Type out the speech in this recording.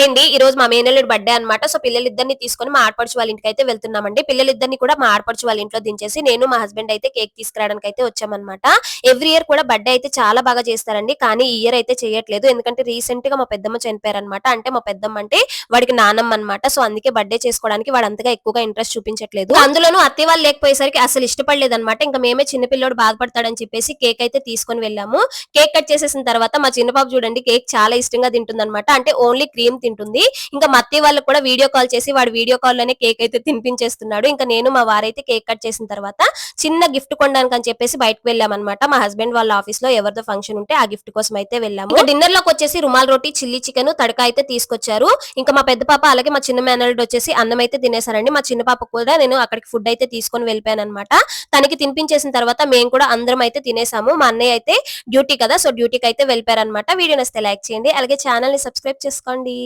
Hi అండి. ఈ రోజు మా మేనల్లుడి బర్త్‌డే అన్నమాట. సో పిల్లలిద్దరిని తీసుకొని మా ఆడపడుచు వాళ్ళ ఇంటికైతే వెళ్తున్నామండి. పిల్లలిద్దరిని కూడా మా ఆడపడుచు వాళ్ళ ఇంట్లో దించేసి నేను మా హస్బెండ్ అయితే కేక్ తీసుకురావడానికైతే వచ్చామన్నమాట. ఎవ్రీ ఇయర్ కూడా బర్త్‌డే అయితే చాలా బాగా చేస్తారండి. కానీ ఈ ఇయర్ అయితే చేయట్లేదు. ఎందుకంటే రీసెంట్‌గా మా పెద్దమ్మ చనిపోయారన్నమాట. అంటే మా పెద్దమ్మ అంటే వాడికి నానమ్మ అన్నమాట. సో అందుకే బర్త్‌డే చేసుకోవడానికి వాడు అంతగా ఎక్కువగా ఇంట్రెస్ట్ చూపించట్లేదు. అందులోనూ అత్తయ్య వాళ్ళు లేకపోయేసరికి అసలు ఇష్టపడలేదన్నమాట. ఇంకా మేమే చిన్న పిల్లోడు బాధపడతాడని చెప్పేసి కేక్ అయితే తీసుకొని వెళ్ళాము. కేక్ కట్ చేసేసిన తర్వాత మా చిన్న పాప చూడండి కేక్ చాలా ఇష్టంగా తింటుందన్నమాట. అంటే ఓన్లీ క్రీమ్ తింటుంది. ఇంకా మా అత్తయ్య వాళ్ళకి కూడా వీడియో కాల్ చేసి వాడు వీడియో కాల్ లోనే కేక్ అయితే తినిపించేస్తున్నాడు. ఇంకా నేను మా వారైతే కేక్ కట్ చేసిన తర్వాత చిన్న గిఫ్ట్ కొనడానికి అని చెప్పేసి బయటకు వెళ్ళామన్నమాట. మా హస్బెండ్ వాళ్ళ ఆఫీస్ లో ఎవరిదో ఫంక్షన్ ఉంటే ఆ గిఫ్ట్ కోసం అయితే వెళ్ళాము. ఇంకా డిన్నర్ లోకి వచ్చేసి రుమాల్ రోటీ, చిల్లీ చికెన్, తడక అయితే తీసుకొచ్చారు. ఇంకా మా పెద్ద పాప అలాగే మా చిన్న మేనల్లుడు వచ్చేసి అన్నం అయితే తినేసారండి. మా చిన్న పాప కూడా నేను అక్కడికి ఫుడ్ అయితే తీసుకొని వెళ్ళిపోయాను అనమాట. తనకి తినిపించేసిన తర్వాత మేము కూడా అందరం అయితే తినేసాము. మా అన్నయ్య అయితే డ్యూటీ కదా, సో డ్యూటీకి అయితే వెళ్ళిపోయారనమాట. వీడియో నచ్చితే లైక్ చేయండి, అలాగే ఛానల్ ని సబ్స్క్రైబ్ చేసుకోండి.